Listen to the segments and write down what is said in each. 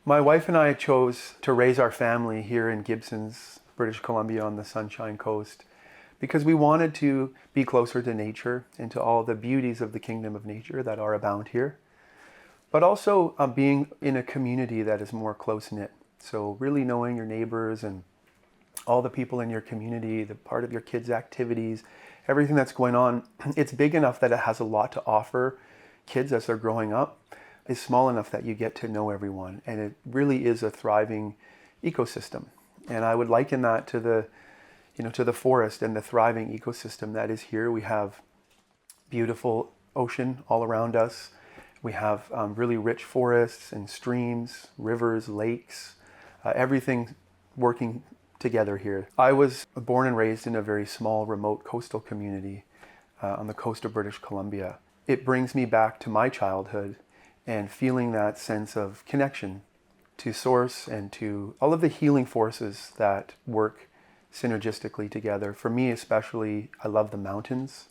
My wife and I chose to raise our family here in Gibsons, British Columbia on the Sunshine Coast because we wanted to be closer to nature and to all the beauties of the kingdom of nature that are abound here, but also being in a community that is more close-knit. So really knowing your neighbors and all the people in your community, the part of your kids' activities, everything that's going on, it's big enough that it has a lot to offer kids as they're growing up. Is small enough that you get to know everyone, and it really is a thriving ecosystem. And I would liken that to the forest and the thriving ecosystem that is here. We have beautiful ocean all around us. We have really rich forests and streams, rivers, lakes, everything working together here. I was born and raised in a very small, remote coastal community on the coast of British Columbia. It brings me back to my childhood and feeling that sense of connection to source and to all of the healing forces that work synergistically together. For me especially, I love the mountains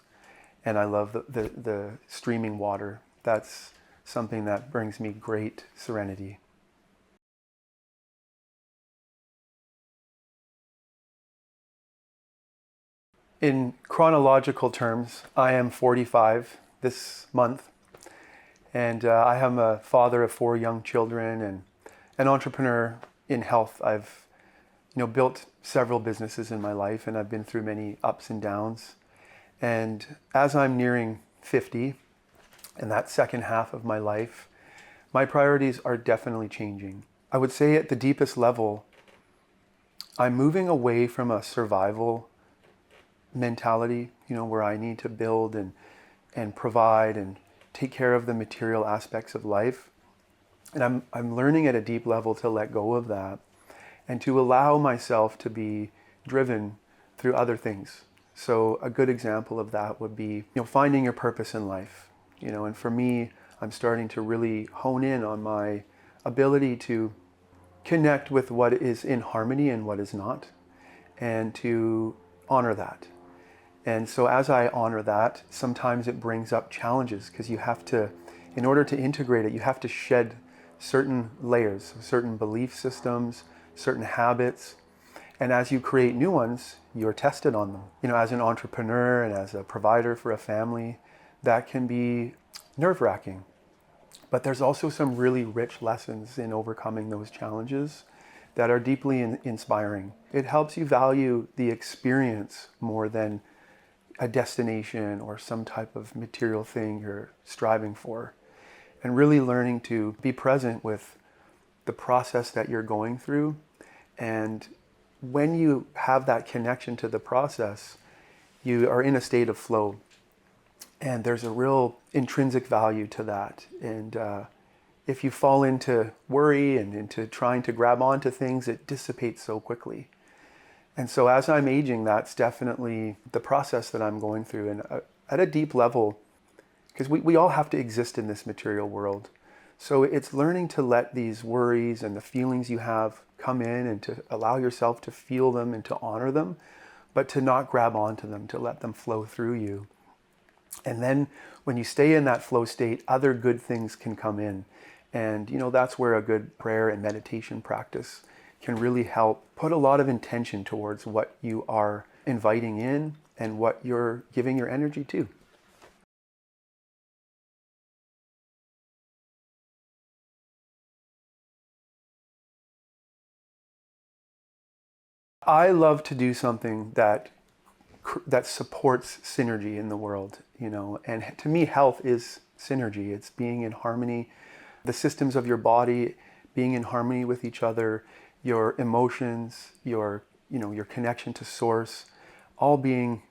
and I love the streaming water. That's something that brings me great serenity. In chronological terms, I am 45 this month. And I am a father of 4 young children and an entrepreneur in health. I've built several businesses in my life, and I've been through many ups and downs. And as I'm nearing 50, in that second half of my life, my priorities are definitely changing. I would say at the deepest level, I'm moving away from a survival mentality, where I need to build and provide and take care of the material aspects of life. And I'm learning at a deep level to let go of that and to allow myself to be driven through other things. So a good example of that would be, finding your purpose in life. And for me, I'm starting to really hone in on my ability to connect with what is in harmony and what is not, and to honor that. And so as I honor that, sometimes it brings up challenges because you have to, in order to integrate it, you have to shed certain layers, certain belief systems, certain habits. And as you create new ones, you're tested on them. As an entrepreneur and as a provider for a family, that can be nerve-wracking. But there's also some really rich lessons in overcoming those challenges that are deeply inspiring. It helps you value the experience more than a destination or some type of material thing you're striving for, and really learning to be present with the process that you're going through. And when you have that connection to the process, you are in a state of flow, and there's a real intrinsic value to that. And if you fall into worry and into trying to grab onto things, it dissipates so quickly. And so as I'm aging, that's definitely the process that I'm going through. And at a deep level, because we all have to exist in this material world. So it's learning to let these worries and the feelings you have come in and to allow yourself to feel them and to honor them, but to not grab onto them, to let them flow through you. And then when you stay in that flow state, other good things can come in. And that's where a good prayer and meditation practice can really help put a lot of intention towards what you are inviting in and what you're giving your energy to. I love to do something that supports synergy in the world, and to me, health is synergy. It's being in harmony, the systems of your body being in harmony with each other, your emotions, your connection to source, all being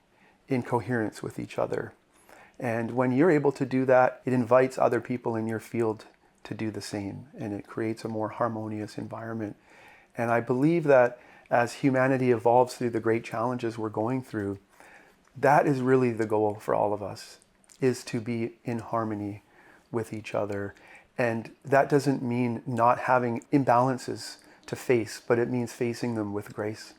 in coherence with each other. And when you're able to do that, it invites other people in your field to do the same, and it creates a more harmonious environment. And I believe that as humanity evolves through the great challenges we're going through, that is really the goal for all of us, is to be in harmony with each other. And that doesn't mean not having imbalances to face, but it means facing them with grace.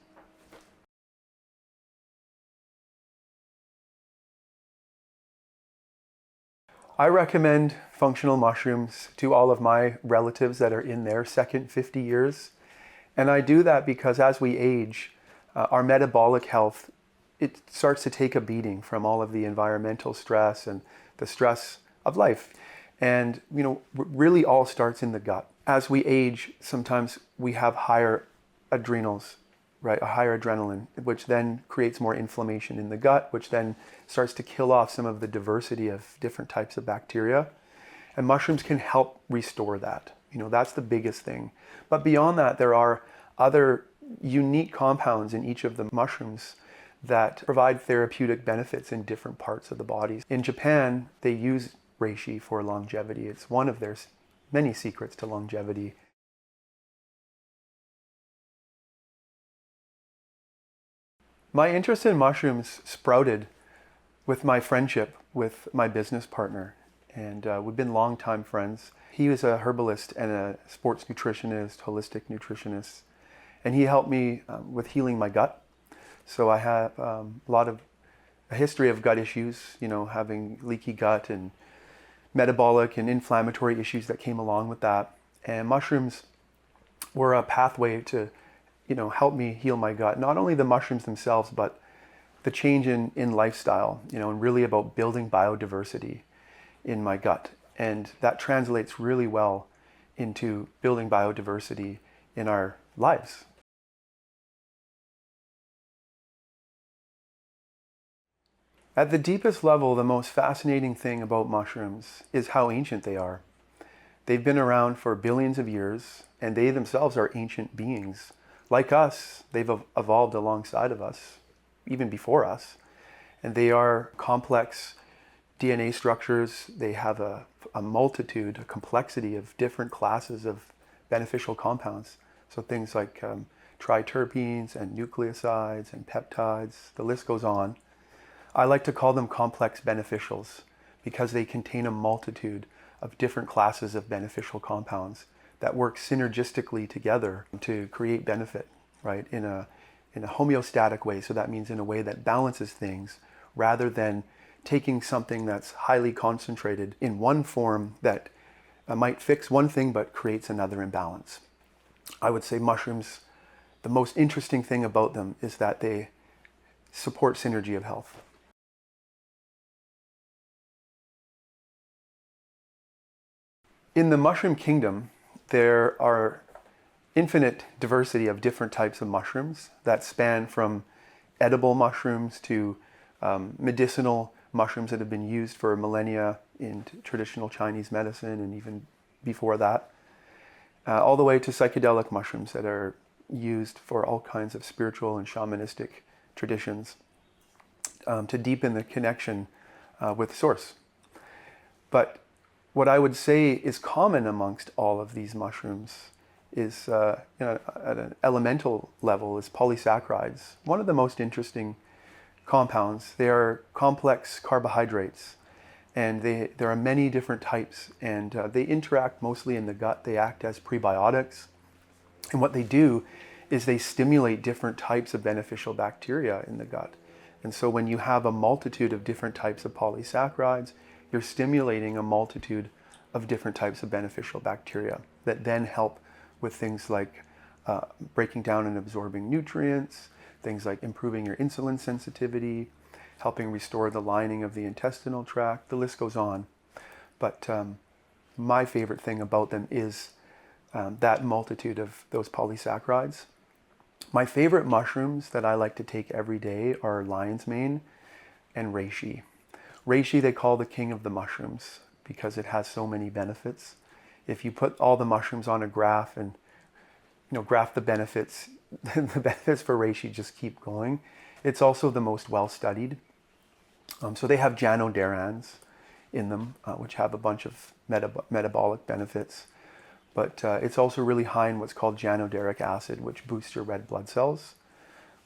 I recommend functional mushrooms to all of my relatives that are in their second 50 years. And I do that because as we age, our metabolic health, it starts to take a beating from all of the environmental stress and the stress of life. And, really all starts in the gut. As we age, sometimes we have higher adrenals, right? A higher adrenaline, which then creates more inflammation in the gut, which then starts to kill off some of the diversity of different types of bacteria. And mushrooms can help restore that. That's the biggest thing. But beyond that, there are other unique compounds in each of the mushrooms that provide therapeutic benefits in different parts of the body. In Japan, they use reishi for longevity. It's one of their many secrets to longevity. My interest in mushrooms sprouted with my friendship with my business partner, and we've been longtime friends. He was a herbalist and a sports nutritionist, holistic nutritionist, and he helped me with healing my gut. So I have a history of gut issues, having leaky gut and metabolic and inflammatory issues that came along with that. And mushrooms were a pathway to, help me heal my gut. Not only the mushrooms themselves, but the change in lifestyle, and really about building biodiversity in my gut. And that translates really well into building biodiversity in our lives. At the deepest level, the most fascinating thing about mushrooms is how ancient they are. They've been around for billions of years, and they themselves are ancient beings. Like us, they've evolved alongside of us, even before us. And they are complex DNA structures. They have a multitude, a complexity of different classes of beneficial compounds. So things like triterpenes and nucleosides and peptides, the list goes on. I like to call them complex beneficials because they contain a multitude of different classes of beneficial compounds that work synergistically together to create benefit, right, in a homeostatic way. So that means in a way that balances things rather than taking something that's highly concentrated in one form that might fix one thing but creates another imbalance. I would say mushrooms, the most interesting thing about them is that they support synergy of health. In the mushroom kingdom, there are infinite diversity of different types of mushrooms that span from edible mushrooms to medicinal mushrooms that have been used for millennia in traditional Chinese medicine and even before that, all the way to psychedelic mushrooms that are used for all kinds of spiritual and shamanistic traditions to deepen the connection with Source. But what I would say is common amongst all of these mushrooms is, at an elemental level, is polysaccharides. One of the most interesting compounds. They are complex carbohydrates, and there are many different types, and they interact mostly in the gut. They act as prebiotics, and what they do is they stimulate different types of beneficial bacteria in the gut. And so when you have a multitude of different types of polysaccharides, you're stimulating a multitude of different types of beneficial bacteria that then help with things like breaking down and absorbing nutrients, things like improving your insulin sensitivity, helping restore the lining of the intestinal tract. The list goes on. But my favorite thing about them is that multitude of those polysaccharides. My favorite mushrooms that I like to take every day are lion's mane and reishi. Reishi they call the king of the mushrooms because it has so many benefits. If you put all the mushrooms on a graph and graph the benefits, the benefits for reishi just keep going. It's also the most well-studied. So they have janodarans in them, which have a bunch of metabolic benefits. But it's also really high in what's called janodaric acid, which boosts your red blood cells,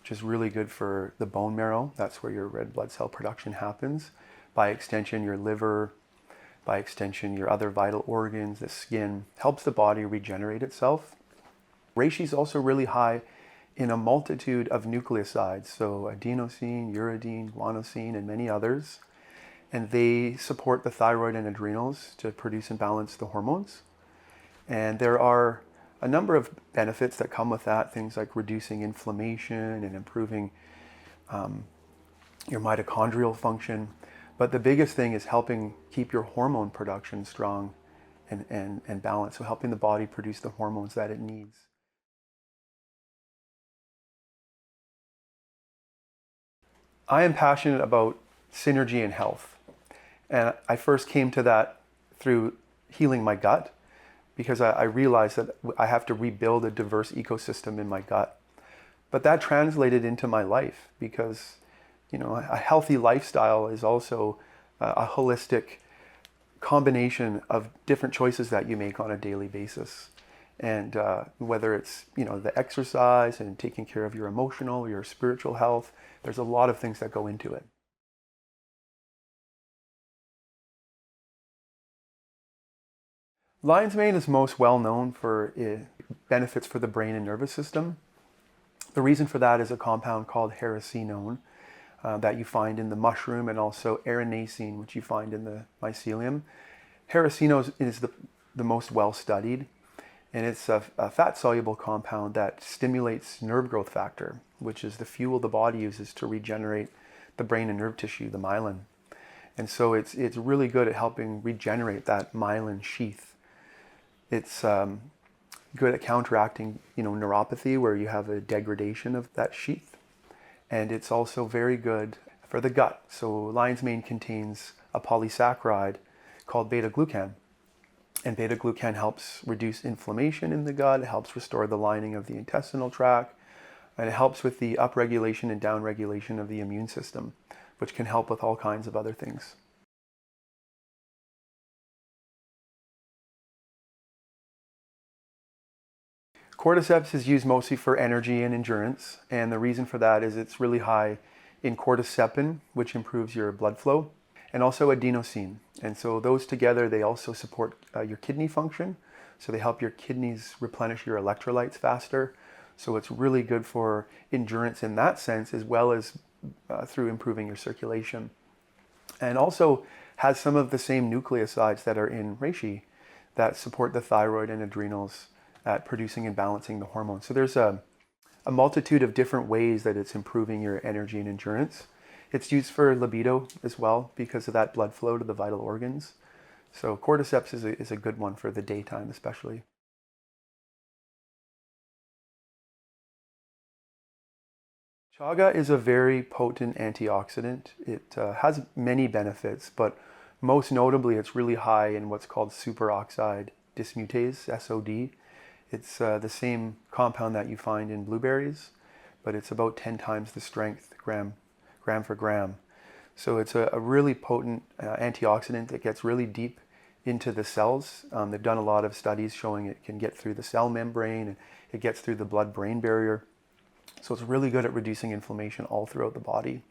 which is really good for the bone marrow. That's where your red blood cell production happens. By extension, your liver, by extension, your other vital organs, the skin, helps the body regenerate itself. Reishi is also really high in a multitude of nucleosides, so adenosine, uridine, guanosine, and many others. and they support the thyroid and adrenals to produce and balance the hormones. And there are a number of benefits that come with that, things like reducing inflammation and improving your mitochondrial function. But the biggest thing is helping keep your hormone production strong and balanced, so helping the body produce the hormones that it needs. I am passionate about synergy and health. And I first came to that through healing my gut, because I realized that I have to rebuild a diverse ecosystem in my gut. But that translated into my life, because a healthy lifestyle is also a holistic combination of different choices that you make on a daily basis. And whether it's the exercise and taking care of your emotional or your spiritual health, there's a lot of things that go into it. Lion's mane is most well known for benefits for the brain and nervous system. The reason for that is a compound called heracinone that you find in the mushroom, and also erinacine, which you find in the mycelium. Heracinone is the most well studied, and it's a fat-soluble compound that stimulates nerve growth factor, which is the fuel the body uses to regenerate the brain and nerve tissue, the myelin. And so it's really good at helping regenerate that myelin sheath. It's good at counteracting neuropathy, where you have a degradation of that sheath. And it's also very good for the gut. So lion's mane contains a polysaccharide called beta-glucan. And beta-glucan helps reduce inflammation in the gut, it helps restore the lining of the intestinal tract, and it helps with the upregulation and downregulation of the immune system, which can help with all kinds of other things. Cordyceps is used mostly for energy and endurance, and the reason for that is it's really high in cordycepin, which improves your blood flow, and also adenosine. And so those together, they also support your kidney function. So they help your kidneys replenish your electrolytes faster. So it's really good for endurance in that sense, as well as through improving your circulation. And also has some of the same nucleosides that are in reishi that support the thyroid and adrenals at producing and balancing the hormones. So there's a multitude of different ways that it's improving your energy and endurance. It's used for libido as well, because of that blood flow to the vital organs. So cordyceps is a good one for the daytime especially. Chaga is a very potent antioxidant. It has many benefits, but most notably it's really high in what's called superoxide dismutase, SOD. It's the same compound that you find in blueberries, but it's about 10 times the strength, gram for gram. So it's a really potent antioxidant that gets really deep into the cells. They've done a lot of studies showing it can get through the cell membrane, and it gets through the blood-brain barrier. So it's really good at reducing inflammation all throughout the body.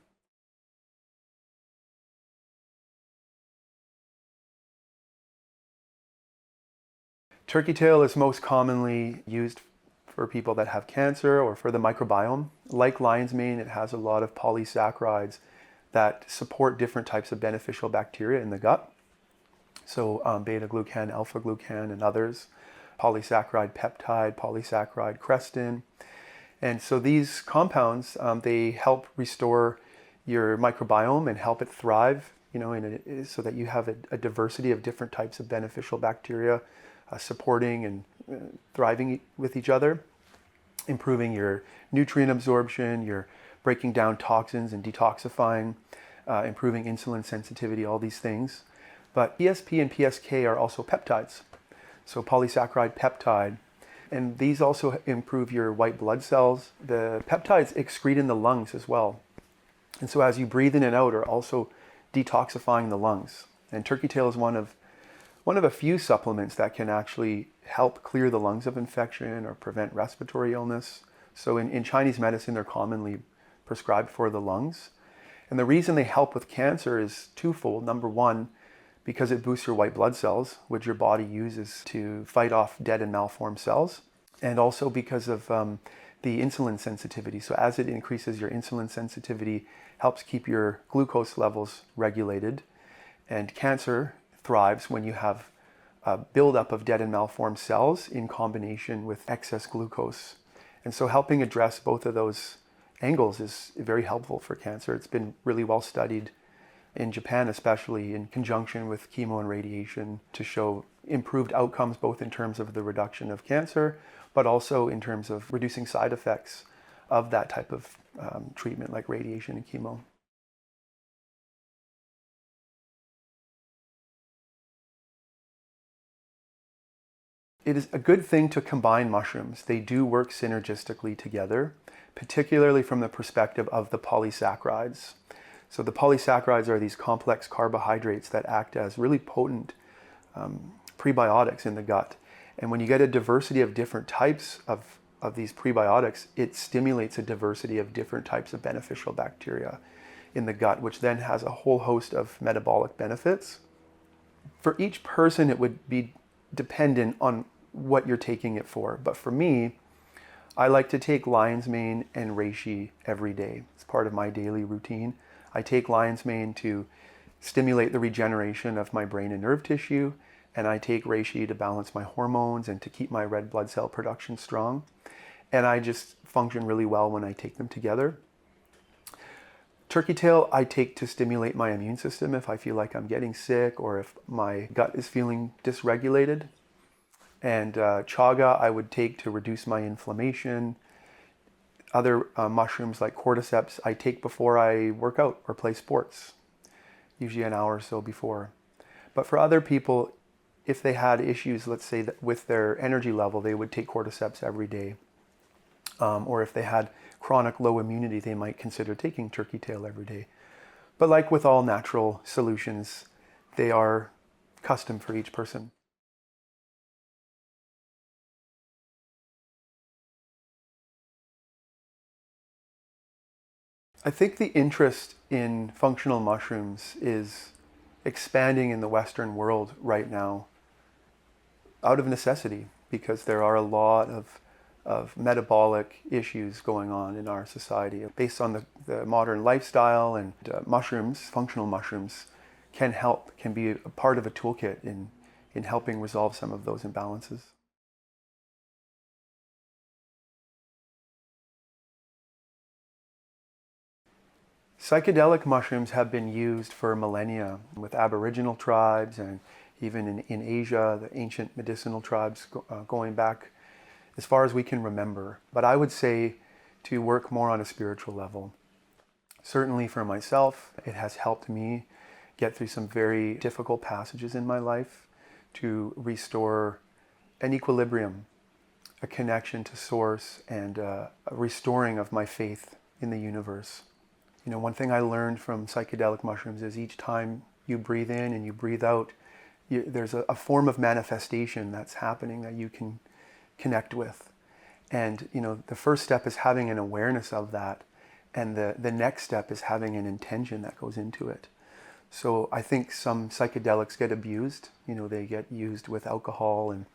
Turkey tail is most commonly used for people that have cancer or for the microbiome. Like lion's mane, it has a lot of polysaccharides that support different types of beneficial bacteria in the gut. So beta-glucan, alpha-glucan, and others. Polysaccharide peptide, polysaccharide crestin. And so these compounds, they help restore your microbiome and help it thrive, so that you have a diversity of different types of beneficial bacteria supporting and thriving with each other, improving your nutrient absorption, your breaking down toxins and detoxifying, improving insulin sensitivity, all these things. But PSP and PSK are also peptides, so polysaccharide peptide. And these also improve your white blood cells. The peptides excrete in the lungs as well. And so as you breathe in and out, are also detoxifying the lungs. And turkey tail is one of a few supplements that can actually help clear the lungs of infection or prevent respiratory illness. So in Chinese medicine, they're commonly prescribed for the lungs. And the reason they help with cancer is twofold. Number one, because it boosts your white blood cells, which your body uses to fight off dead and malformed cells. And also because of the insulin sensitivity. So as it increases your insulin sensitivity, helps keep your glucose levels regulated. And cancer thrives when you have a buildup of dead and malformed cells in combination with excess glucose. And so helping address both of those angles is very helpful for cancer. It's been really well studied in Japan, especially in conjunction with chemo and radiation, to show improved outcomes both in terms of the reduction of cancer, but also in terms of reducing side effects of that type of treatment like radiation and chemo. It is a good thing to combine mushrooms. They do work synergistically together, particularly from the perspective of the polysaccharides. So the polysaccharides are these complex carbohydrates that act as really potent prebiotics in the gut. And when you get a diversity of different types of these prebiotics, it stimulates a diversity of different types of beneficial bacteria in the gut, which then has a whole host of metabolic benefits. For each person, it would be dependent on what you're taking it for. But for me, I like to take lion's mane and reishi every day. It's part of my daily routine. I take lion's mane to stimulate the regeneration of my brain and nerve tissue, and I take reishi to balance my hormones and to keep my red blood cell production strong. And I just function really well when I take them together. Turkey tail I take to stimulate my immune system if I feel like I'm getting sick or if my gut is feeling dysregulated. And chaga I would take to reduce my inflammation. Other mushrooms like cordyceps I take before I work out or play sports, usually an hour or so before. But for other people, if they had issues, let's say that with their energy level, they would take cordyceps every day. Or if they had chronic low immunity, they might consider taking turkey tail every day. But like with all natural solutions, they are custom for each person. I think the interest in functional mushrooms is expanding in the Western world right now out of necessity because there are a lot of metabolic issues going on in our society based on the modern lifestyle, and mushrooms, functional mushrooms, can be a part of a toolkit in helping resolve some of those imbalances. Psychedelic mushrooms have been used for millennia with Aboriginal tribes and even in Asia, the ancient medicinal tribes going back as far as we can remember. But I would say to work more on a spiritual level. Certainly for myself, it has helped me get through some very difficult passages in my life to restore an equilibrium, a connection to source, and a restoring of my faith in the universe. You know, one thing I learned from psychedelic mushrooms is each time you breathe in and you breathe out, there's a form of manifestation that's happening that you can connect with. And, you know, the first step is having an awareness of that. And the next step is having an intention that goes into it. So I think some psychedelics get abused. You know, they get used with alcohol and,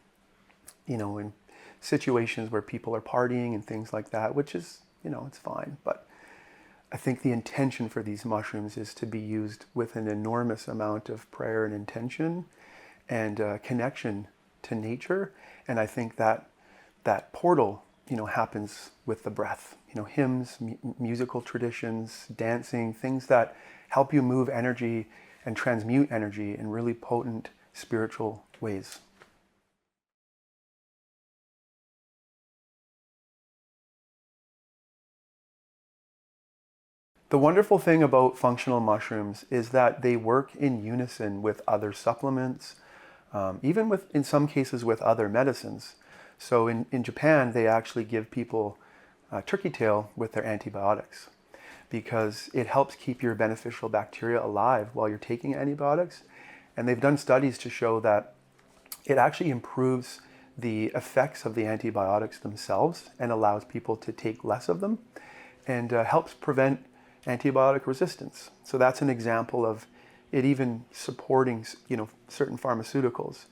you know, in situations where people are partying and things like that, which is, you know, it's fine. But I think the intention for these mushrooms is to be used with an enormous amount of prayer and intention and connection to nature. And I think that portal, you know, happens with the breath. You know, hymns, musical traditions, dancing, things that help you move energy and transmute energy in really potent spiritual ways. The wonderful thing about functional mushrooms is that they work in unison with other supplements, even in some cases with other medicines. So in Japan, they actually give people turkey tail with their antibiotics because it helps keep your beneficial bacteria alive while you're taking antibiotics. And they've done studies to show that it actually improves the effects of the antibiotics themselves and allows people to take less of them and helps prevent antibiotic resistance. So that's an example of it even supporting, you know, certain pharmaceuticals.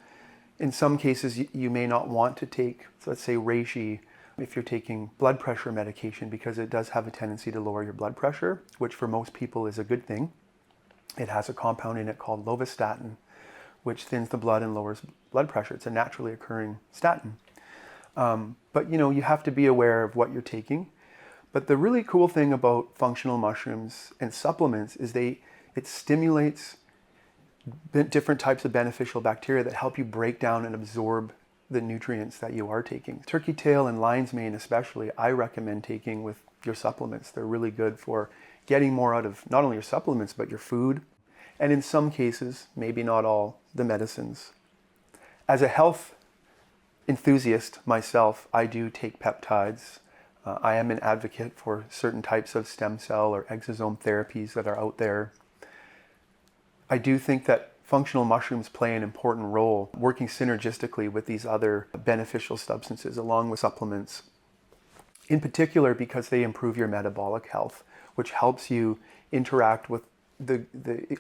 In some cases, you may not want to take, let's say, reishi if you're taking blood pressure medication because it does have a tendency to lower your blood pressure, which for most people is a good thing. It has a compound in it called lovastatin, which thins the blood and lowers blood pressure. It's a naturally occurring statin. But you have to be aware of what you're taking. But the really cool thing about functional mushrooms and supplements is it stimulates different types of beneficial bacteria that help you break down and absorb the nutrients that you are taking. Turkey tail and lion's mane especially, I recommend taking with your supplements. They're really good for getting more out of not only your supplements, but your food. And in some cases, maybe not all, the medicines. As a health enthusiast myself, I do take peptides. I am an advocate for certain types of stem cell or exosome therapies that are out there. I do think that functional mushrooms play an important role working synergistically with these other beneficial substances along with supplements, in particular because they improve your metabolic health, which helps you interact with the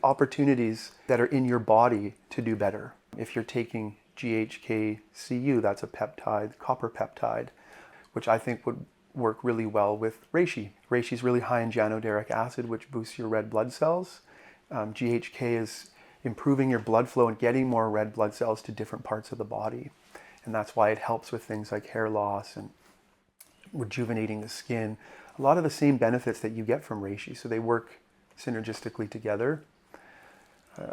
opportunities that are in your body to do better. If you're taking GHK-Cu, that's a peptide, copper peptide, which I think would work really well with reishi. Reishi is really high in janoderic acid, which boosts your red blood cells. GHK is improving your blood flow and getting more red blood cells to different parts of the body. And that's why it helps with things like hair loss and rejuvenating the skin. A lot of the same benefits that you get from reishi, so they work synergistically together.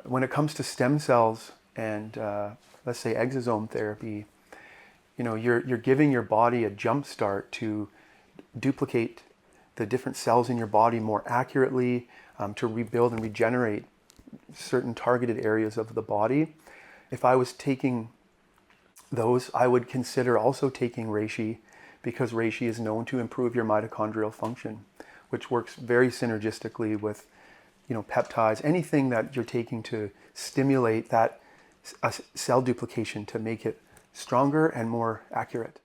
When it comes to stem cells and let's say exosome therapy, you're giving your body a jump start to duplicate the different cells in your body more accurately, to rebuild and regenerate certain targeted areas of the body. If I was taking those, I would consider also taking reishi, because reishi is known to improve your mitochondrial function, which works very synergistically with peptides, anything that you're taking to stimulate that cell duplication to make it stronger and more accurate.